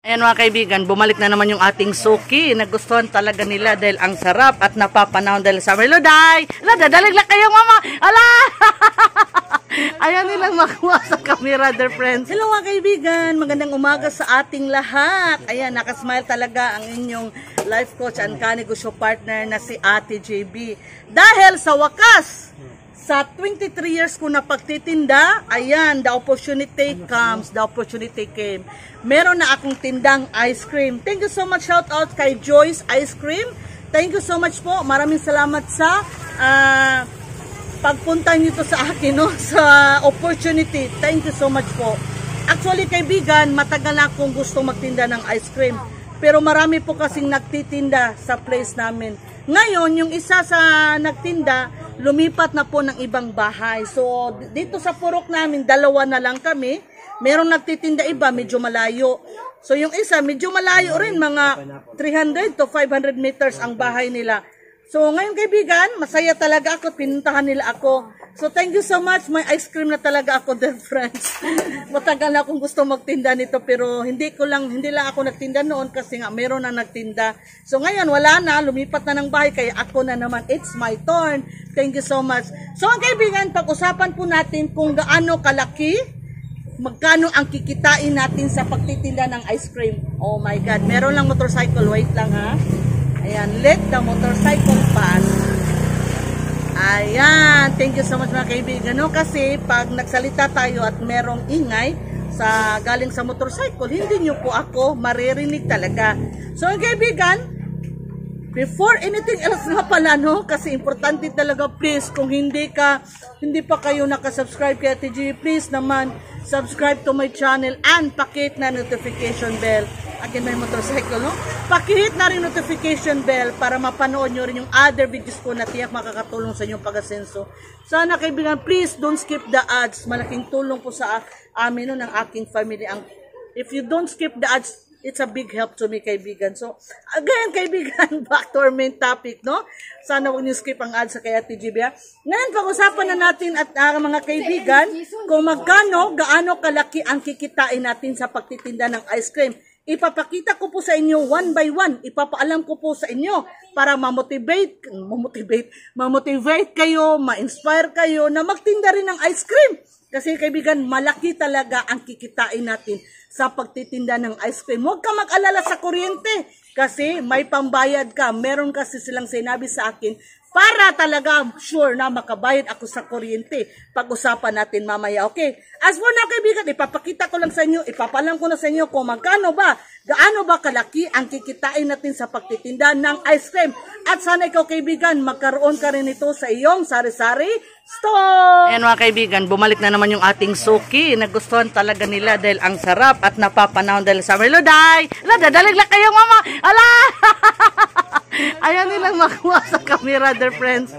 Ayan mga kaibigan, bumalik na naman yung ating suki. Nagustuhan talaga nila dahil ang sarap at napapanahon dahil sa Meloday. Ala, dadalig lang kayo mama. Ala! Ayan nilang makuha sa camera, dear friends. Hello mga kaibigan, magandang umaga sa ating lahat. Ayan, nakasmile talaga ang inyong life coach and kanegosyo partner na si Ate JB. Dahil sa wakas, sa 23 years ko na pagtitinda, ayan, the opportunity comes, the opportunity came. Meron na akong tindang ice cream. Thank you so much, shout out kay Joyce Ice Cream. Thank you so much po. Maraming salamat sa pagpunta nito sa akin, no? Sa opportunity. Thank you so much po. Actually, kaibigan, matagal na akong gusto magtinda ng ice cream. Pero marami po kasing nagtitinda sa place namin. Ngayon, yung isa sa nagtinda, lumipat na po ng ibang bahay. So, dito sa purok namin, dalawa na lang kami. Merong nagtitinda iba, medyo malayo. So, yung isa, medyo malayo rin, mga 300 to 500 meters ang bahay nila. So, ngayon kaibigan, masaya talaga ako, pinuntahan nila ako. So, thank you so much. May ice cream na talaga ako, dear friends. Matagal na akong gusto magtinda nito, pero hindi lang ako nagtinda noon kasi nga meron na nagtinda. So, ngayon, wala na, lumipat na ng bahay, kaya ako na naman, it's my turn. Thank you so much. So, ang kaibigan, pag-usapan po natin kung gaano kalaki, magkano ang kikitain natin sa pagtitinda ng ice cream. Oh my God, meron lang motorcycle, wait lang ha. Ayan, let the motorcycle pass. Ayan, thank you so much mga kaibigan. No? Kasi pag nagsalita tayo at merong ingay sa galing sa motorcycle, hindi nyo po ako maririnig talaga. So kaibigan, before anything else nga pala, no? Kasi importante talaga, please, kung hindi pa kayo nakasubscribe kay Ate G, please naman, subscribe to my channel and pakihit na notification bell. Again, may motorcycle, no? Pakihit na rin notification bell para mapanood nyo rin yung other videos ko na tiyak makakatulong sa inyong pag-asenso. Sana kaibigan, please don't skip the ads. Malaking tulong po sa amin, no, ng aking family. If you don't skip the ads, it's a big help to me, kaibigan. So, again, kaibigan, back to our main topic, no? Sana huwag niyo skip ang ads sa kay Ate GB. Ngayon, pag-usapan na natin at mga kaibigan, kung gaano kalaki ang kikitain natin sa pagtitinda ng ice cream. Ipapakita ko po sa inyo one by one. Ipapaalam ko po sa inyo para ma-motivate kayo, ma-inspire kayo na magtinda rin ng ice cream. Kasi kaibigan, malaki talaga ang kikitain natin sa pagtitinda ng ice cream. Huwag ka mag-alala sa kuryente kasi may pambayad ka. Meron kasi silang sinabi sa akin para talaga sure na makabayad ako sa kuryente. Pag-usapan natin mamaya, okay? As for now, kaibigan, ipapakita ko lang sa inyo, ipapalam ko na sa inyo kung gaano ba kalaki ang kikitain natin sa pagtitinda ng ice cream. At sana ikaw, kaibigan, magkaroon ka rin ito sa iyong sari-sari store. Ayan mga kaibigan, bumalik na naman yung ating suki. Nagustuhan talaga nila dahil ang sarap at napapanahon dahil sa Meloday. Ala, dadalig lang kayo mama. Ala! Ayan nilang makuha sa camera, dear friends.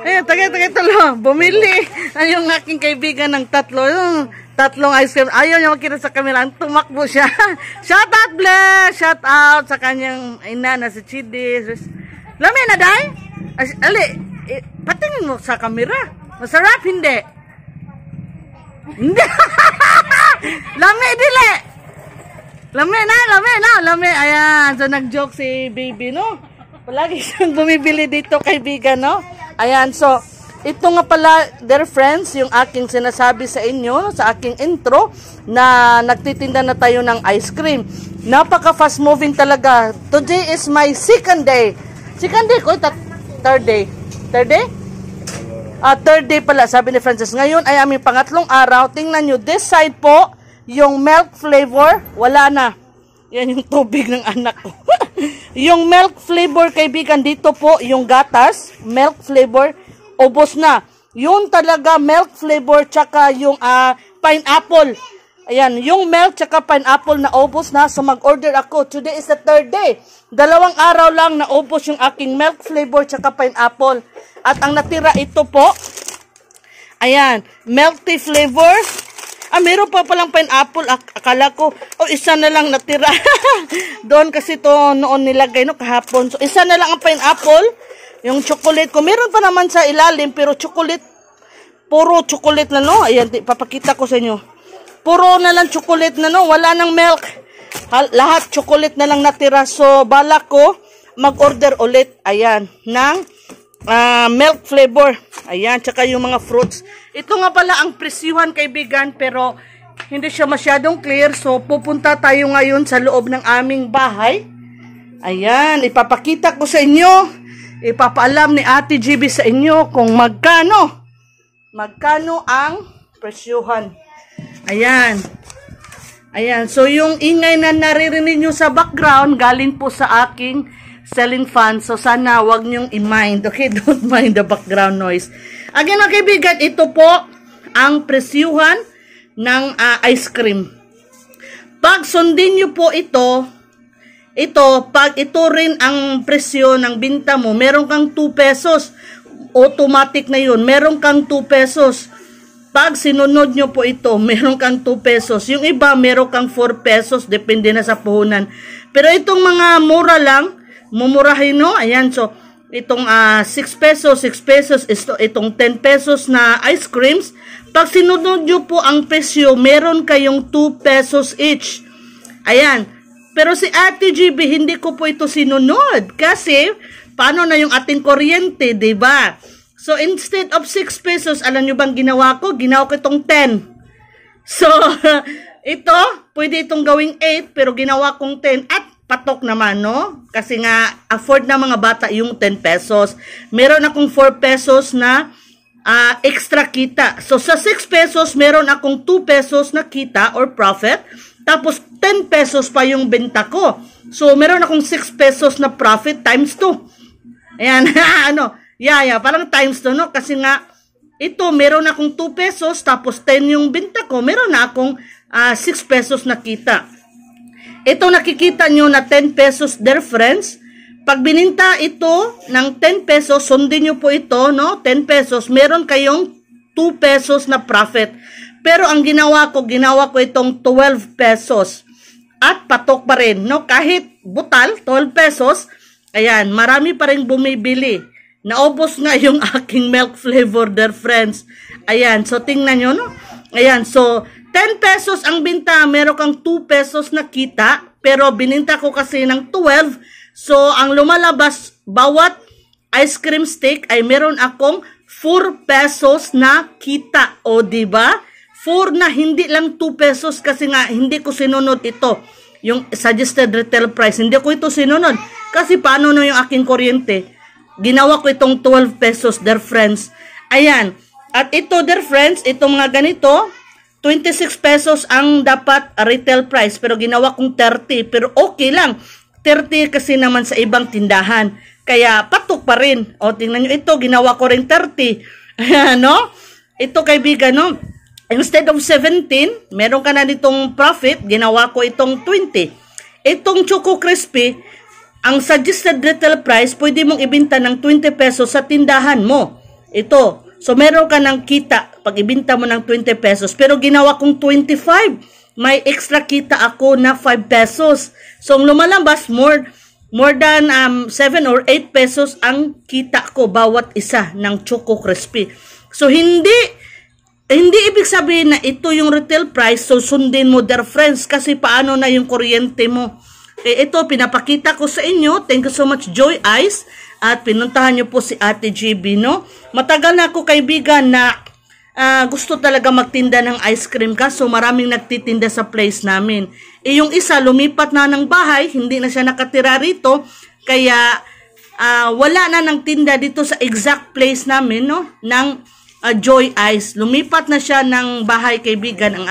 Ayan, tagay-tulo. Bumili yung aking kaibigan ng tatlong ice cream. Ayaw niya makita sa camera. Ang tumakbo siya. Shout out, bless! Shout out sa kanyang ina na si Chidi. Lami na, day? Ali, patingin mo sa camera. Masarap, hindi? Hindi. Lami, dili. Lami. Ayan. So, nag-joke si baby, no? Palagi siyang bumibili dito, kaibigan, no? Ayan, so, ito nga pala, dear friends, yung aking sinasabi sa inyo, sa aking intro, na nagtitinda na tayo ng ice cream. Napaka-fast moving talaga. Today is my second day. Second day ko, third day. Third day? Third day pala, sabi ni Francis. Ngayon ay aming pangatlong araw. Tingnan nyo, this side po, yung milk flavor, wala na. Yan yung tubig ng anak ko. Yung milk flavor, kaibigan, dito po, yung gatas, milk flavor, ubos na. Yun talaga, milk flavor, tsaka yung pineapple. Ayan, yung milk tsaka pineapple na ubos na. So, mag-order ako. Today is the third day. 2 araw lang na ubos yung aking milk flavor tsaka pineapple. At ang natira ito po, ayan, milk tea flavor. Meron pa palang pineapple. Akala ko, isa na lang natira. Doon kasi to noon nilagay, no, kahapon. So, isa na lang ang pineapple. Yung chocolate ko, meron pa naman sa ilalim, pero chocolate, puro chocolate na, no? Ayan, papakita ko sa inyo. puro na lang chocolate na, no? Wala nang milk. Lahat chocolate na lang natira. So, balak ko mag-order ulit, ayan, ng milk flavor. Ayan, tsaka yung mga fruits. Ito nga pala ang presyuhan, kaibigan, pero hindi siya masyadong clear. So, pupunta tayo ngayon sa loob ng aming bahay. Ayan, ipapakita ko sa inyo. Ipapaalam ni Ate GB sa inyo kung magkano ang presyuhan. Ayan. Ayan, so yung ingay na naririnig nyo sa background, galing po sa aking selling fan. So, sana wag nyong i-mind. Okay, don't mind the background noise. Again, mga kaibigan, ito po ang presyuhan ng ice cream. Pag sundin nyo po ito, pag ito rin ang presyo ng binta mo, meron kang 2 pesos. Automatic na yun. Meron kang 2 pesos. Pag sinunod nyo po ito, meron kang 2 pesos. Yung iba, meron kang 4 pesos. Depende na sa puhunan. Pero itong mga mura lang, mumurahin, no? Ayan, so, itong 6 pesos, 6 pesos, itong 10 pesos na ice creams. Pag sinunod nyo po ang presyo, meron kayong 2 pesos each. Ayan. Pero si Ate GB, hindi ko po ito sinunod. Kasi, paano na yung ating kuryente, diba? So, instead of 6 pesos, alam nyo bang ginawa ko? Ginawa ko itong 10. So, ito, pwede itong gawing 8, pero ginawa kong 10. At patok naman, no? Kasi nga, afford na mga bata yung 10 pesos. Meron akong 4 pesos na extra kita. So, sa 6 pesos, meron akong 2 pesos na kita or profit. Tapos, 10 pesos pa yung benta ko. So, meron akong 6 pesos na profit times 2. Ayan, parang times 2, no? Kasi nga, ito, meron akong 2 pesos, tapos 10 yung benta ko, meron na akong 6 pesos na kita. Ito, nakikita nyo na 10 pesos, dear friends. Pag bininta ito ng 10 pesos, sundin nyo po ito, no? 10 pesos, meron kayong 2 pesos na profit. Pero ang ginawa ko itong 12 pesos. At patok pa rin, no? Kahit butal, 12 pesos, ayan, marami pa rin bumibili. Naubos nga yung aking milk flavor, dear friends. Ayan, so tingnan nyo, no? Ayan, so 10 pesos ang binta, meron kang 2 pesos na kita. Pero bininta ko kasi ng 12. So, ang lumalabas, bawat ice cream stick ay meron akong 4 pesos na kita. O, diba? 4 na hindi lang 2 pesos kasi nga hindi ko sinunod ito. Yung suggested retail price. Hindi ko ito sinunod. Kasi paano na yung aking kuryente? Ginawa ko itong 12 pesos, dear friends. Ayan. At ito, dear friends, itong mga ganito, 26 pesos ang dapat retail price. Pero ginawa kong 30. Pero okay lang. 30 kasi naman sa ibang tindahan. Kaya patok pa rin. O, tingnan nyo ito. Ginawa ko rin 30. Ayan, no? Ito, kaibigan, no? Instead of 17, meron ka na ditong profit, ginawa ko itong 20. Itong Choco Crispy, ang suggested retail price, pwede mong ibinta ng 20 pesos sa tindahan mo. Ito. So, meron ka ng kita pag ibinta mo ng 20 pesos. Pero ginawa kong 25. May extra kita ako na 5 pesos. So, ang lumalabas, more than 7 or 8 pesos ang kita ko bawat isa ng Choco Crispy. So, hindi ibig sabihin na ito yung retail price, so sundin mo, dear friends, kasi paano na yung kuryente mo. Ito, pinapakita ko sa inyo. Thank you so much, Joy Ice. At pinuntahan nyo po si Ate GB, no? Matagal na ako, kaibigan, na gusto talaga magtinda ng ice cream, kaso maraming nagtitinda sa place namin. Yung isa, lumipat na ng bahay, hindi na siya nakatira rito, kaya wala na ng tinda dito sa exact place namin, no? Ng Joy Ice. Lumipat na siya ng bahay, kaibigan.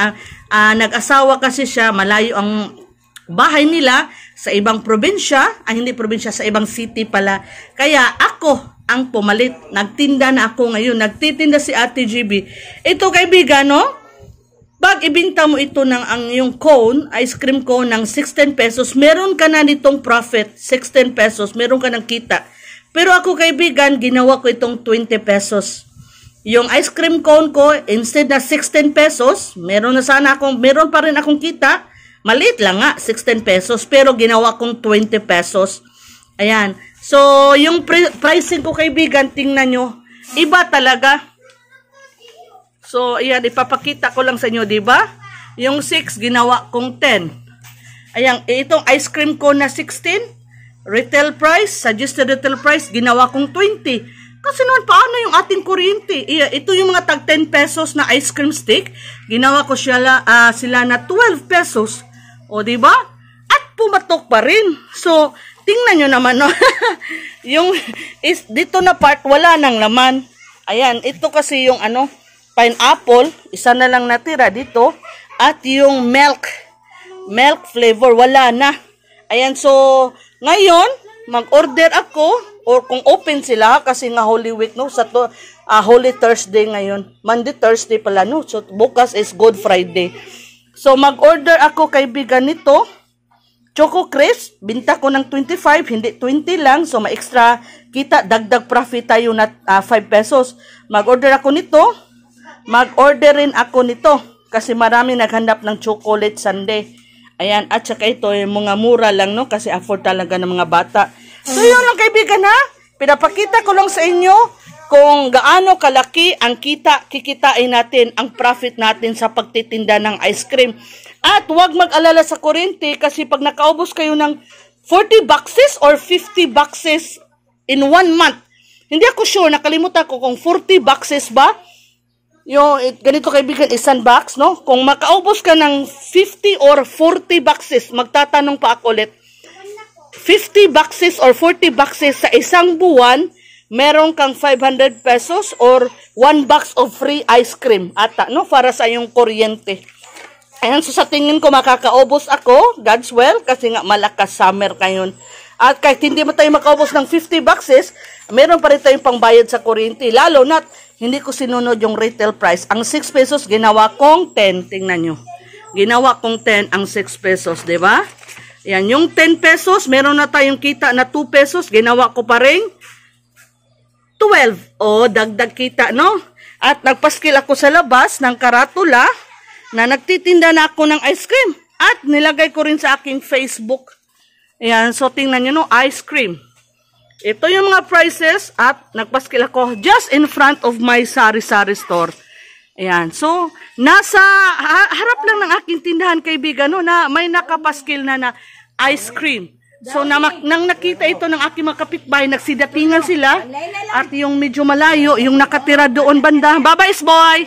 Nag-asawa kasi siya, malayo ang bahay nila sa ibang probinsya, hindi probinsya, sa ibang city pala. Kaya ako ang pumalit. Nagtinda na ako ngayon. Nagtitinda si Ate GB. Ito, kaibigan, no? Pag ibinta mo ito ng yung cone, ice cream cone ng 16 pesos, meron ka na nitong profit, 16 pesos, meron ka ng kita. Pero ako, kaibigan, ginawa ko itong 20 pesos. Yung ice cream cone ko, instead na 16 pesos, meron pa rin akong kita. Maliit lang nga, 16 pesos. Pero ginawa kong 20 pesos. Ayan. So, yung pricing ko, kaibigan, tingnan nyo. Iba talaga. So, ayan, ipapakita ko lang sa inyo, diba? Yung 6, ginawa kong 10. Ayan, itong ice cream ko na 16, retail price, suggested retail price, ginawa kong 20. Kasi naman, paano yung ating kuryente? Ito yung mga tag 10 pesos na ice cream stick. Ginawa ko sila na 12 pesos. O, diba? At pumatok pa rin. So, tingnan nyo naman, no? Yung, dito na part, wala nang laman. Ayan, ito kasi yung pineapple, isa na lang natira dito. At yung milk flavor, wala na. Ayan, so, ngayon, mag-order ako, or kung open sila, kasi nga Holy Week, no? Sa Holy Thursday ngayon. Monday, Thursday pala, no? So, bukas is Good Friday. So, mag-order ako, kaibigan, nito. Choco Crisp, binta ko ng 25, hindi 20 lang. So, ma-extra kita, dagdag profit tayo na 5 pesos. Mag-order ako nito. Mag-order rin ako nito. Kasi marami naghanap ng chocolate sundae. Ayan, at saka ito, yung mga mura lang, no? Kasi afford talaga ng mga bata. So, yun lang kaibigan, ha? Pinapakita ko lang sa inyo kung gaano kalaki ang kikitain natin, ang profit natin sa pagtitinda ng ice cream. At huwag mag-alala sa kuryente kasi pag nakaubos kayo ng 40 boxes or 50 boxes in 1 month, hindi ako sure, nakalimutan ko kung 40 boxes ba? Yung ganito kaibigan, isang box, no? Kung makaubos ka ng 50 or 40 boxes, magtatanong pa ako ulit, 50 boxes or 40 boxes sa isang buwan, meron kang 500 pesos or 1 box of free ice cream ata, no? Para sa iyong kuryente. Ayan, so sa tingin ko makakaubos ako, God's well, kasi nga malakas summer ngayon. At kahit hindi mo tayo makaubos ng 50 boxes, meron pa rin tayong pangbayad sa kuryente. Lalo na, hindi ko sinunod yung retail price. Ang 6 pesos, ginawa kong 10. Tingnan nyo. Ginawa kong 10 ang 6 pesos, di ba? Yan, yung 10 pesos, meron na tayong kita na 2 pesos. Ginawa ko pa rin 12. O, dagdag kita, no? At nagpaskil ako sa labas ng karatula na nagtitinda na ako ng ice cream. At nilagay ko rin sa aking Facebook. Ayan, so tingnan nyo, no? Ice cream. Ito yung mga prices at nagpaskil ako just in front of my sari-sari store. Ayan, so nasa harap lang ng aking tindahan kaibigan, no, na may nakapaskil na ice cream. So nang nakita ito ng aking mga kapitbahay, nagsidatingan sila at yung medyo malayo, yung nakatira doon banda, babayes boy!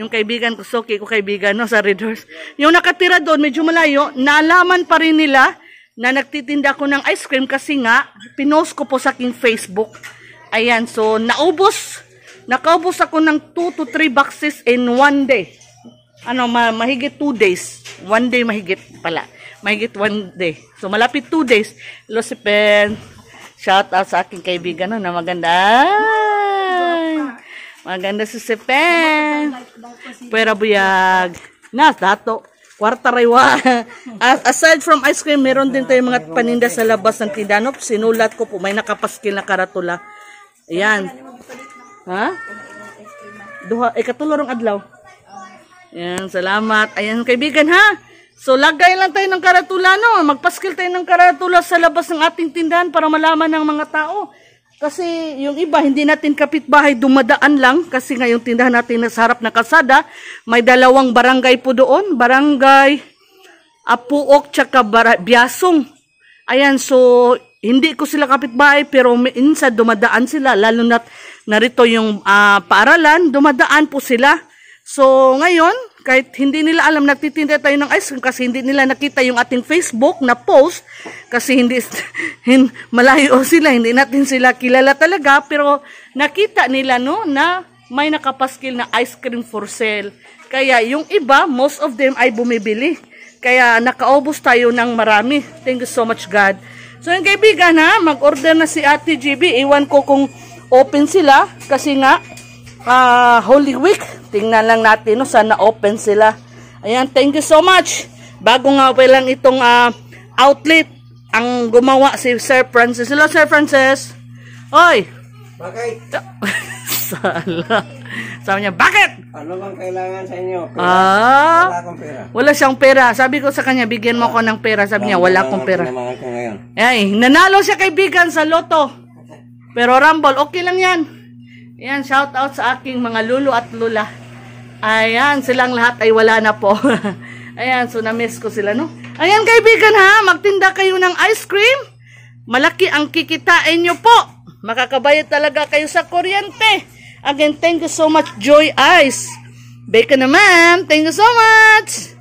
Yung kaibigan ko, Soki ko kaibigan, no, sa Red Horse. Yung nakatira doon, medyo malayo, naalaman pa rin nila na nagtitinda ko ng ice cream kasi nga, pinost ko po sa aking Facebook. Ayan, so nakaubos ako ng 2 to 3 boxes in 1 day. Mahigit 2 days. 1 day mahigit pala. Mahigit 1 day. So, malapit 2 days. Lucipen, shout out sa aking kaibigan, no, na maganda. Maganda si Sipen. Pwera buyag. Dato. Kwarta raywa. Aside from ice cream, meron din tayong mga paninda sa labas ng tindahan. Sinulat ko po, may nakapaskil na karatula. Ayan. Ha? Katulorong adlaw. Ayan, salamat. Ayan, kaibigan, ha? So, lagay lang tayo ng karatula, no? Magpaskil tayo ng karatula sa labas ng ating tindahan para malaman ng mga tao. Kasi yung iba, hindi natin kapitbahay, dumadaan lang. Kasi nga yung tindahan natin nasa harap na kalsada, may 2 barangay po doon. Barangay Apuok tsaka Biasong. Ayan, so hindi ko sila kapitbahay pero minsan dumadaan sila. Lalo na narito yung paaralan, dumadaan po sila. So ngayon, kahit hindi nila alam nagtitinda tayo ng ice cream kasi hindi nila nakita yung ating Facebook na post kasi malayo sila, hindi natin sila kilala talaga pero nakita nila, no, na may nakapaskil na ice cream for sale. Kaya yung iba, most of them ay bumibili. Kaya nakaubos tayo ng marami. Thank you so much, God. So yung kaibigan, ha, mag-order na si Ate GB. Iwan ko kung open sila kasi nga Holy Week. Tingnan lang natin, no, sana open sila. Ayan, thank you so much. Bago nga lang itong outlet, ang gumawa si Sir Francis. Hello, Sir Francis. Oy! Bakit? Sala. Sabi niya, bakit? Ano bang kailangan sa inyo? Pera? Wala akong pera. Wala siyang pera. Sabi ko sa kanya, bigyan mo ako ng pera. Sabi niya, wala akong pera. Ko ngayon. Ay, nanalo siya kaibigan sa loto. Pero Rumble, okay lang yan. Ayan, shout out sa aking mga lulu at lula. Ayan, silang lahat ay wala na po. Ayan, so na-miss ko sila, no? Ayan, kaibigan ha, magtinda kayo ng ice cream. Malaki ang kikitain nyo po. Makakabayad talaga kayo sa kuryente. Again, thank you so much, Joy Ice. Bacon naman, thank you so much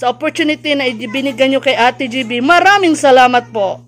sa opportunity na ibinigyan nyo kay Ate GB. Maraming salamat po.